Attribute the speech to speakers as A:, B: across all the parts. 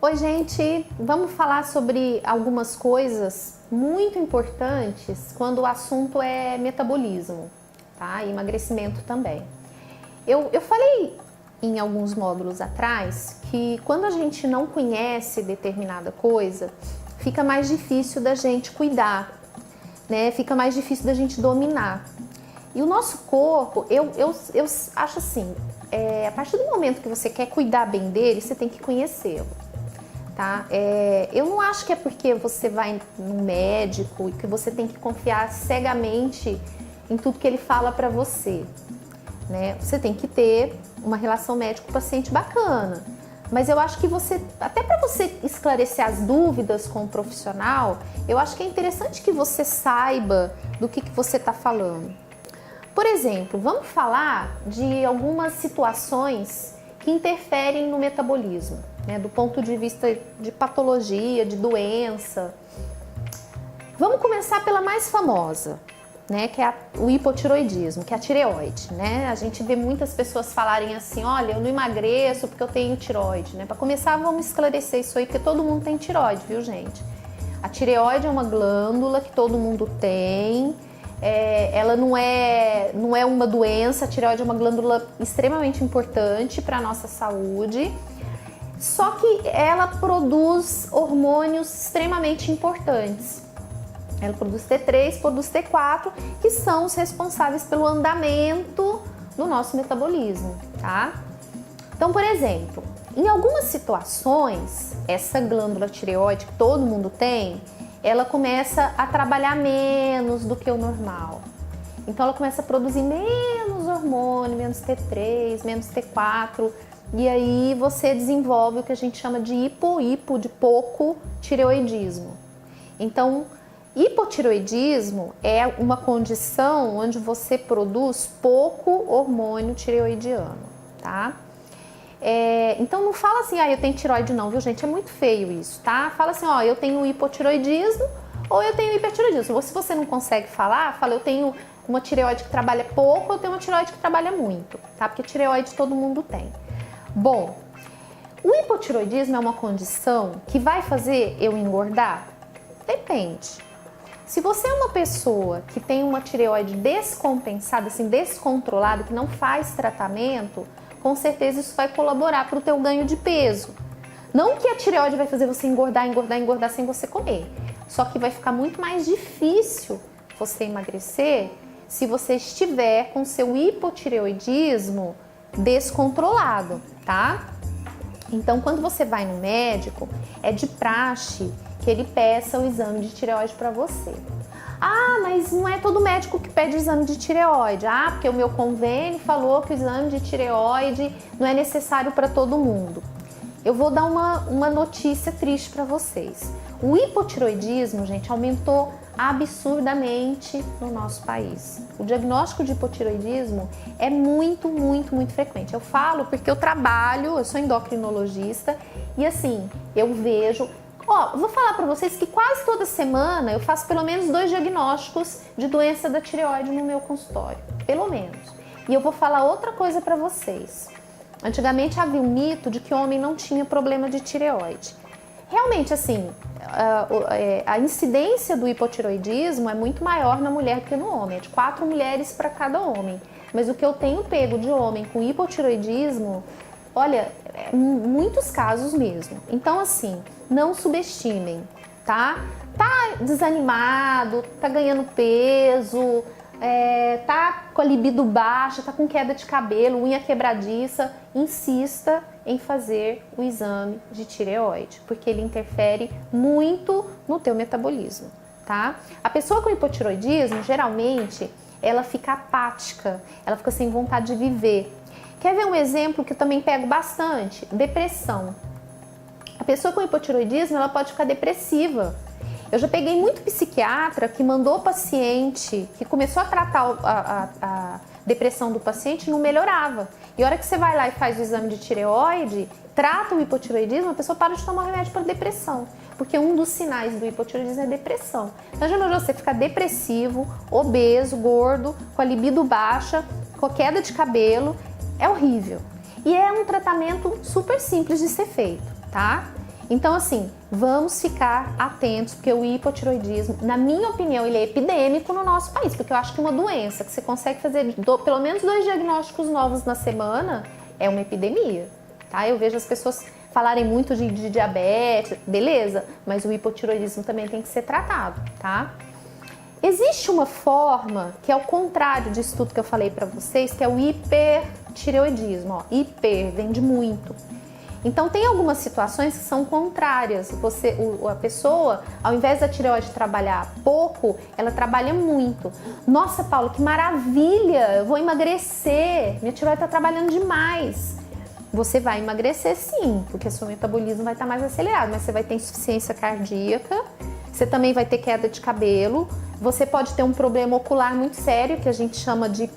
A: Oi, gente! Vamos falar sobre algumas coisas muito importantes quando o assunto é metabolismo, tá? E emagrecimento também. Eu falei em alguns módulos atrás que quando a gente não conhece determinada coisa, fica mais difícil da gente cuidar, né? Fica mais difícil da gente dominar. E o nosso corpo, eu acho assim, a partir do momento que você quer cuidar bem dele, você tem que conhecê-lo. Tá? Eu não acho que é porque você vai no médico e que você tem que confiar cegamente em tudo que ele fala para você, né? Você tem que ter uma relação médico-paciente bacana, mas eu acho que até para você esclarecer as dúvidas com o profissional, eu acho que é interessante que você saiba do que você está falando. Por exemplo, vamos falar de algumas situações que interferem no metabolismo, né, do ponto de vista de patologia, de doença. Vamos começar pela mais famosa, né, que é o hipotireoidismo, que é a tireoide, né? A gente vê muitas pessoas falarem assim, olha, eu não emagreço porque eu tenho tireoide, né? Para começar, vamos esclarecer isso aí, porque todo mundo tem tireoide, viu, gente? A tireoide é uma glândula que todo mundo tem. Ela não é uma doença, a tireoide é uma glândula extremamente importante para a nossa saúde, só que ela produz hormônios extremamente importantes. Ela produz T3, produz T4, que são os responsáveis pelo andamento do nosso metabolismo, tá? Então, por exemplo, em algumas situações, essa glândula tireoide que todo mundo tem, ela começa a trabalhar menos do que o normal. Então ela começa a produzir menos hormônio, menos T3, menos T4, e aí você desenvolve o que a gente chama de de pouco tireoidismo. Então, hipotireoidismo é uma condição onde você produz pouco hormônio tireoidiano, tá? Então não fala assim, eu tenho tireoide não, viu, gente? É muito feio isso, tá? Fala assim, eu tenho hipotireoidismo ou eu tenho hipertireoidismo. Ou se você não consegue falar, fala eu tenho uma tireoide que trabalha pouco ou eu tenho uma tireoide que trabalha muito, tá? Porque tireoide todo mundo tem. Bom, o hipotireoidismo é uma condição que vai fazer eu engordar? Depende. Se você é uma pessoa que tem uma tireoide descompensada, assim, descontrolada, que não faz tratamento, com certeza isso vai colaborar para o teu ganho de peso. Não que a tireoide vai fazer você engordar sem você comer. Só que vai ficar muito mais difícil você emagrecer se você estiver com seu hipotireoidismo descontrolado, tá? Então, quando você vai no médico, é de praxe que ele peça o exame de tireoide para você. Mas não é todo médico que pede exame de tireoide. Porque o meu convênio falou que o exame de tireoide não é necessário para todo mundo. Eu vou dar uma notícia triste para vocês. O hipotireoidismo, gente, aumentou absurdamente no nosso país. O diagnóstico de hipotireoidismo é muito, muito, muito frequente. Eu falo porque eu sou endocrinologista e assim, eu vejo... vou falar para vocês que quase toda semana eu faço pelo menos 2 diagnósticos de doença da tireoide no meu consultório, pelo menos. E eu vou falar outra coisa para vocês. Antigamente havia um mito de que o homem não tinha problema de tireoide. Realmente, assim, a incidência do hipotireoidismo é muito maior na mulher do que no homem, é de 4 mulheres para cada homem. Mas o que eu tenho pego de homem com hipotireoidismo, olha, muitos casos mesmo. Então, assim, não subestimem, tá? Tá desanimado, tá ganhando peso, tá com a libido baixa, tá com queda de cabelo, unha quebradiça, insista em fazer o exame de tireoide, porque ele interfere muito no teu metabolismo, tá? A pessoa com hipotireoidismo, geralmente, ela fica apática, ela fica sem vontade de viver. Quer ver um exemplo que eu também pego bastante? Depressão. A pessoa com hipotireoidismo, ela pode ficar depressiva. Eu já peguei muito psiquiatra que mandou paciente, que começou a tratar a depressão do paciente e não melhorava. E a hora que você vai lá e faz o exame de tireoide, trata o hipotireoidismo, a pessoa para de tomar remédio para depressão. Porque um dos sinais do hipotireoidismo é depressão. Então já imaginou você ficar depressivo, obeso, gordo, com a libido baixa, com a queda de cabelo, é horrível. E é um tratamento super simples de ser feito, tá? Então, assim, vamos ficar atentos, porque o hipotireoidismo, na minha opinião, ele é epidêmico no nosso país, porque eu acho que uma doença que você consegue fazer pelo menos 2 diagnósticos novos na semana é uma epidemia, tá? Eu vejo as pessoas falarem muito de diabetes, beleza, mas o hipotireoidismo também tem que ser tratado, tá? Existe uma forma que é o contrário disso tudo que eu falei pra vocês, que é o hipertireoidismo, ó. Hiper vem de muito. Então tem algumas situações que são contrárias. A pessoa, ao invés da tireoide trabalhar pouco, ela trabalha muito. Nossa, Paulo, que maravilha! Eu vou emagrecer. Minha tireoide está trabalhando demais. Você vai emagrecer sim, porque seu metabolismo vai estar mais acelerado, mas você vai ter insuficiência cardíaca, você também vai ter queda de cabelo, você pode ter um problema ocular muito sério, que a gente chama de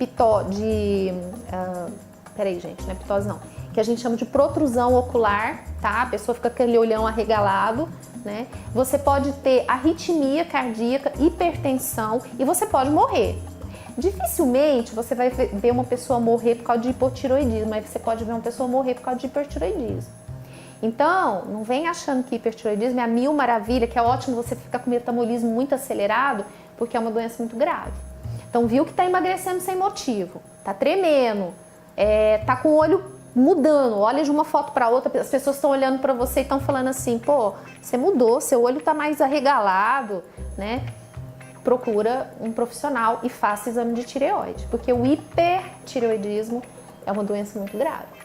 A: peraí, gente, não é pitose não, que a gente chama de protrusão ocular, tá? A pessoa fica com aquele olhão arregalado, né? Você pode ter arritmia cardíaca, hipertensão e você pode morrer. Dificilmente você vai ver uma pessoa morrer por causa de hipotireoidismo, mas você pode ver uma pessoa morrer por causa de hipertireoidismo. Então, não vem achando que hipertireoidismo é a mil maravilha, que é ótimo você ficar com o metabolismo muito acelerado, porque é uma doença muito grave. Então, viu que tá emagrecendo sem motivo, tá tremendo, tá com o olho mudando, olha de uma foto para outra, as pessoas estão olhando para você e estão falando assim, pô, você mudou, seu olho tá mais arregalado, né? Procura um profissional e faça exame de tireoide, porque o hipertireoidismo é uma doença muito grave.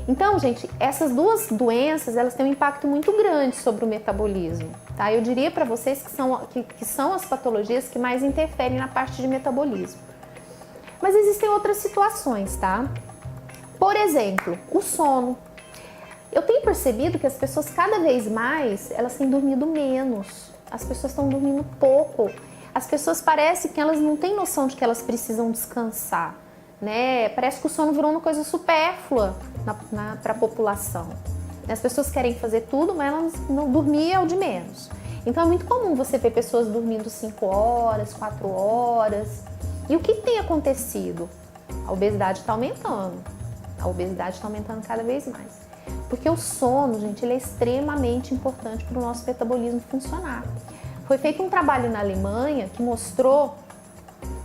A: Então, gente, essas duas doenças, elas têm um impacto muito grande sobre o metabolismo, tá? Eu diria para vocês que são as patologias que mais interferem na parte de metabolismo. Mas existem outras situações, tá? Por exemplo, o sono. Eu tenho percebido que as pessoas cada vez mais, elas têm dormido menos. As pessoas estão dormindo pouco. As pessoas parecem que elas não têm noção de que elas precisam descansar, né? Parece que o sono virou uma coisa supérflua para a população. As pessoas querem fazer tudo, mas elas não dormir é o de menos. Então é muito comum você ver pessoas dormindo 5 horas, 4 horas. E o que tem acontecido? A obesidade está aumentando. A obesidade está aumentando cada vez mais. Porque o sono, gente, ele é extremamente importante para o nosso metabolismo funcionar. Foi feito um trabalho na Alemanha que mostrou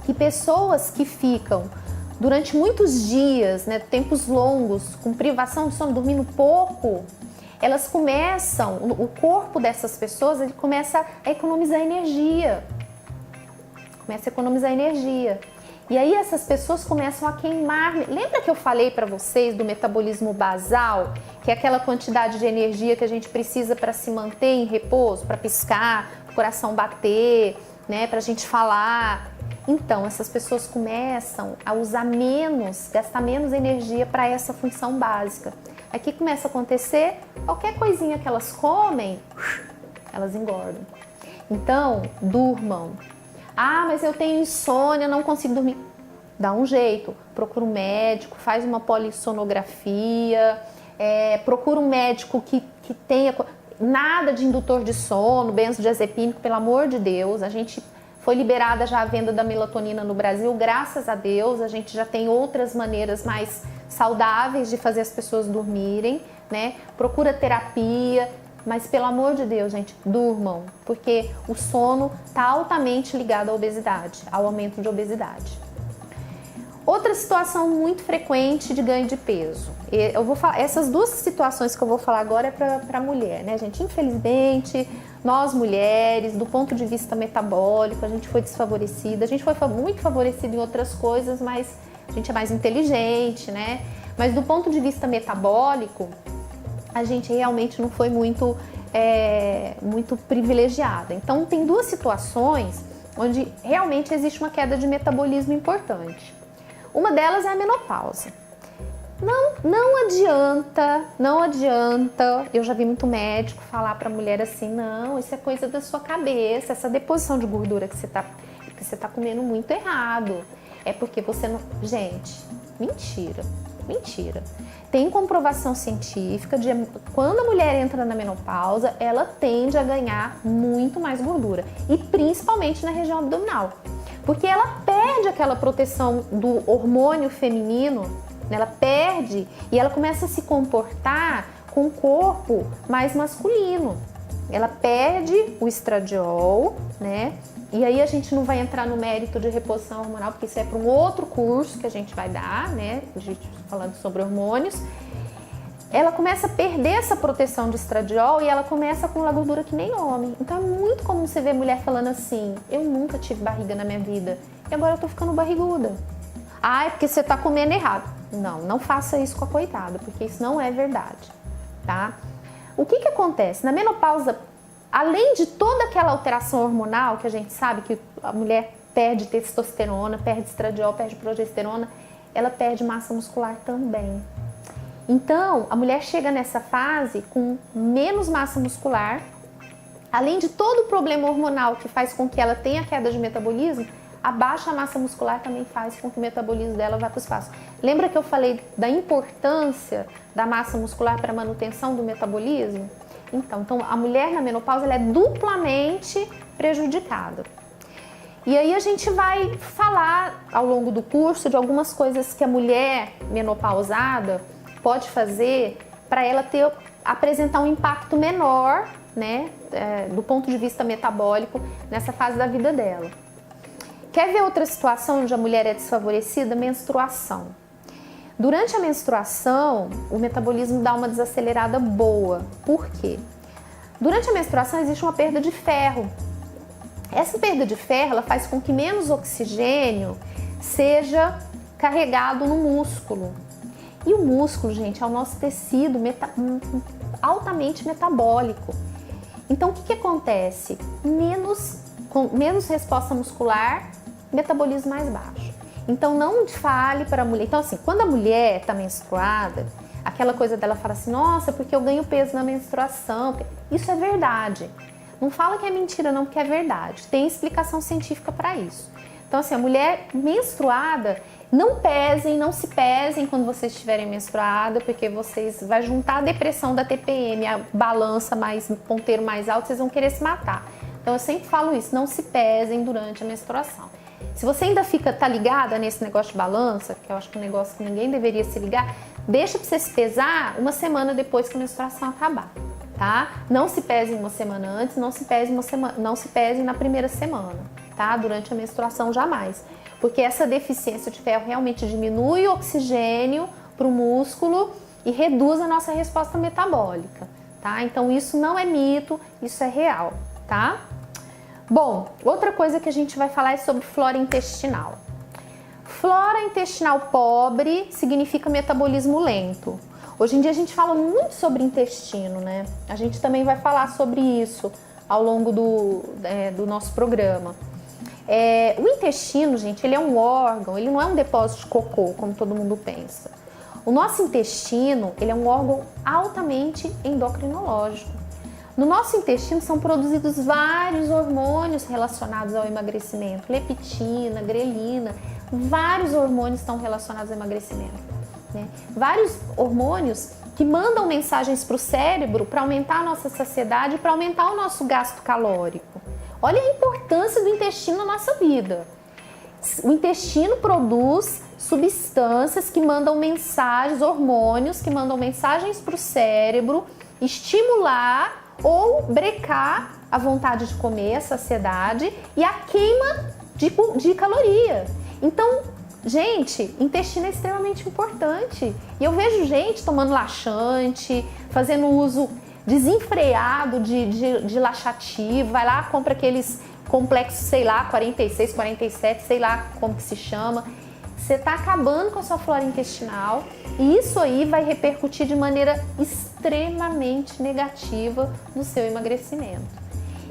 A: que pessoas que ficam durante muitos dias, né, tempos longos, com privação de sono, dormindo pouco, elas começam, o corpo dessas pessoas, ele começa a economizar energia. E aí essas pessoas começam a queimar. Lembra que eu falei para vocês do metabolismo basal, que é aquela quantidade de energia que a gente precisa para se manter em repouso, para piscar, o coração bater, né, para a gente falar. Então, essas pessoas começam a usar menos, gastar menos energia para essa função básica. Aqui começa a acontecer, qualquer coisinha que elas comem, elas engordam. Então, durmam. Ah, mas eu tenho insônia, não consigo dormir. Dá um jeito, procura um médico, faz uma polissonografia, procura um médico que tenha nada de indutor de sono, benzodiazepínico, pelo amor de Deus. A gente foi liberada já a venda da melatonina no Brasil, graças a Deus. A gente já tem outras maneiras mais saudáveis de fazer as pessoas dormirem, né? Procura terapia. Mas, pelo amor de Deus, gente, durmam, porque o sono está altamente ligado à obesidade, ao aumento de obesidade. Outra situação muito frequente de ganho de peso. Eu vou falar, essas duas situações que eu vou falar agora é para mulher, né, gente? Infelizmente, nós mulheres, do ponto de vista metabólico, a gente foi desfavorecida. A gente foi muito favorecida em outras coisas, mas a gente é mais inteligente, né? Mas do ponto de vista metabólico, a gente realmente não foi muito privilegiada. Então, tem duas situações onde realmente existe uma queda de metabolismo importante. Uma delas é a menopausa. Não adianta. Eu já vi muito médico falar para a mulher assim, não, isso é coisa da sua cabeça, essa deposição de gordura que você tá comendo muito errado. É porque você não... Gente, mentira. Tem comprovação científica de quando a mulher entra na menopausa, ela tende a ganhar muito mais gordura. E principalmente na região abdominal. Porque ela perde aquela proteção do hormônio feminino, ela perde e ela começa a se comportar com um corpo mais masculino. Ela perde o estradiol, né? E aí a gente não vai entrar no mérito de reposição hormonal, porque isso é para um outro curso que a gente vai dar, né? A gente falando sobre hormônios. Ela começa a perder essa proteção de estradiol e ela começa a acumular gordura que nem homem. Então é muito comum você ver mulher falando assim: eu nunca tive barriga na minha vida e agora eu tô ficando barriguda. Ah, é porque você tá comendo errado. Não, não faça isso com a coitada, porque isso não é verdade, tá? O que que acontece? Na menopausa, além de toda aquela alteração hormonal que a gente sabe que a mulher perde testosterona, perde estradiol, perde progesterona, ela perde massa muscular também. Então, a mulher chega nessa fase com menos massa muscular, além de todo o problema hormonal que faz com que ela tenha queda de metabolismo, a baixa massa muscular também faz com que o metabolismo dela vá para o espaço. Lembra que eu falei da importância da massa muscular para a manutenção do metabolismo? Então a mulher na menopausa ela é duplamente prejudicada. E aí a gente vai falar ao longo do curso de algumas coisas que a mulher menopausada pode fazer para ela apresentar um impacto menor, né, do ponto de vista metabólico nessa fase da vida dela. Quer ver outra situação onde a mulher é desfavorecida? Menstruação. Durante a menstruação, o metabolismo dá uma desacelerada boa. Por quê? Durante a menstruação existe uma perda de ferro. Essa perda de ferro ela faz com que menos oxigênio seja carregado no músculo. E o músculo, gente, é o nosso tecido altamente metabólico. Então, o que acontece? Com menos resposta muscular, metabolismo mais baixo. Então, não fale para a mulher. Então, assim, quando a mulher está menstruada, aquela coisa dela fala assim, nossa, porque eu ganho peso na menstruação. Isso é verdade. Não fala que é mentira não, porque é verdade. Tem explicação científica para isso. Então, assim, a mulher menstruada, não se pesem quando vocês estiverem menstruada, porque vocês vai juntar a depressão da TPM, a balança mais, o ponteiro mais alto, vocês vão querer se matar. Então, eu sempre falo isso, não se pesem durante a menstruação. Se você ainda tá ligada nesse negócio de balança, que eu acho que é um negócio que ninguém deveria se ligar, deixa pra você se pesar uma semana depois que a menstruação acabar, tá? Não se pese uma semana antes, não se pese na primeira semana, tá? Durante a menstruação jamais. Porque essa deficiência de ferro realmente diminui o oxigênio pro músculo e reduz a nossa resposta metabólica, tá? Então isso não é mito, isso é real, tá? Bom, outra coisa que a gente vai falar é sobre flora intestinal. Flora intestinal pobre significa metabolismo lento. Hoje em dia a gente fala muito sobre intestino, né? A gente também vai falar sobre isso ao longo do nosso programa. O intestino, gente, ele é um órgão, ele não é um depósito de cocô, como todo mundo pensa. O nosso intestino, ele é um órgão altamente endocrinológico. No nosso intestino são produzidos vários hormônios relacionados ao emagrecimento, leptina, grelina, vários hormônios estão relacionados ao emagrecimento, né? Vários hormônios que mandam mensagens para o cérebro para aumentar a nossa saciedade, para aumentar o nosso gasto calórico. Olha a importância do intestino na nossa vida. O intestino produz substâncias que mandam mensagens, hormônios que mandam mensagens para o cérebro, estimular ou brecar a vontade de comer, a saciedade e a queima de caloria. Então, gente, intestino é extremamente importante. E eu vejo gente tomando laxante, fazendo uso desenfreado de laxativo, vai lá, compra aqueles complexos, sei lá, 46, 47, sei lá como que se chama. Você está acabando com a sua flora intestinal e isso aí vai repercutir de maneira extremamente negativa no seu emagrecimento.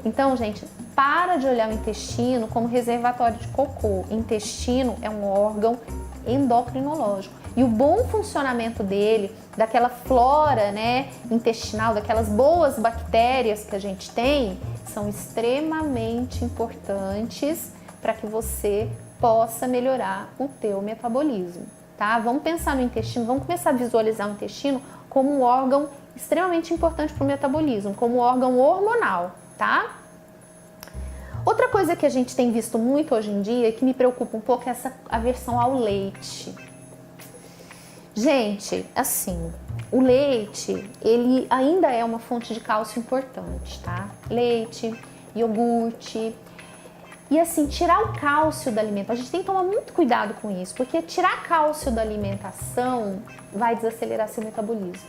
A: Então, gente, para de olhar o intestino como reservatório de cocô. Intestino é um órgão endocrinológico e o bom funcionamento dele, daquela flora, né, intestinal, daquelas boas bactérias que a gente tem, são extremamente importantes para que você possa melhorar o teu metabolismo, tá? Vamos pensar no intestino, vamos começar a visualizar o intestino como um órgão extremamente importante para o metabolismo, como um órgão hormonal, tá? Outra coisa que a gente tem visto muito hoje em dia, que me preocupa um pouco, é essa aversão ao leite. Gente, assim, o leite, ele ainda é uma fonte de cálcio importante, tá? Leite, iogurte. E assim, tirar o cálcio da alimentação, a gente tem que tomar muito cuidado com isso, porque tirar cálcio da alimentação vai desacelerar seu metabolismo.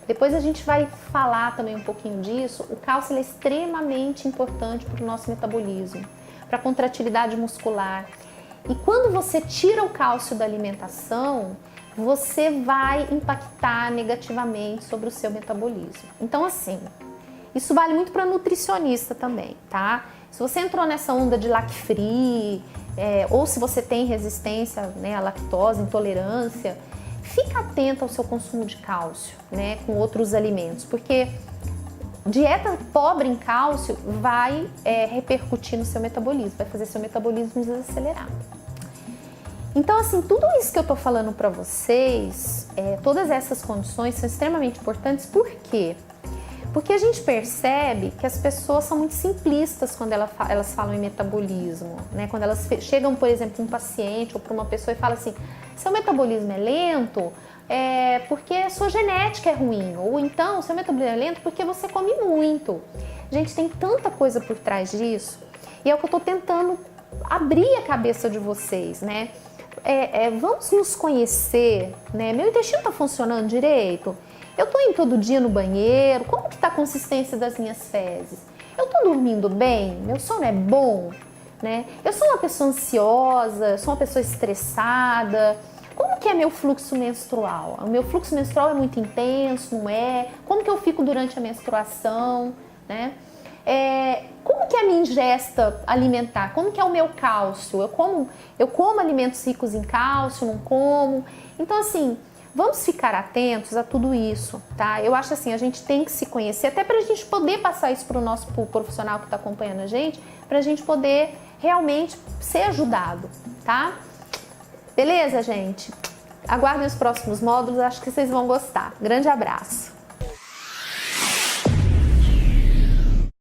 A: Depois a gente vai falar também um pouquinho disso. O cálcio é extremamente importante para o nosso metabolismo, para a contratilidade muscular. E quando você tira o cálcio da alimentação, você vai impactar negativamente sobre o seu metabolismo. Então assim, isso vale muito para nutricionista também, tá? Se você entrou nessa onda de lac free, ou se você tem resistência, né, à lactose, intolerância, fica atento ao seu consumo de cálcio, né, com outros alimentos, porque dieta pobre em cálcio vai repercutir no seu metabolismo, vai fazer seu metabolismo desacelerar. Então, assim, tudo isso que eu tô falando para vocês, todas essas condições são extremamente importantes. Por quê? Porque a gente percebe que as pessoas são muito simplistas quando elas falam em metabolismo, né? Quando elas chegam, por exemplo, para um paciente ou para uma pessoa e falam assim, seu metabolismo é lento porque a sua genética é ruim, ou então seu metabolismo é lento porque você come muito. Gente, tem tanta coisa por trás disso e é o que eu tô tentando abrir a cabeça de vocês, né? Vamos nos conhecer, né? Meu intestino tá funcionando direito? Eu tô indo todo dia no banheiro? Como que tá a consistência das minhas fezes? Eu tô dormindo bem? Meu sono é bom? Né? Eu sou uma pessoa ansiosa? Sou uma pessoa estressada? Como que é meu fluxo menstrual? O meu fluxo menstrual é muito intenso, não é? Como que eu fico durante a menstruação? Né? Como que é a minha ingesta alimentar? Como que é o meu cálcio? Eu como alimentos ricos em cálcio, não como? Então, assim, vamos ficar atentos a tudo isso, tá? Eu acho assim, a gente tem que se conhecer, até pra gente poder passar isso pro nosso profissional que tá acompanhando a gente, pra gente poder realmente ser ajudado, tá? Beleza, gente? Aguardem os próximos módulos, acho que vocês vão gostar. Grande abraço!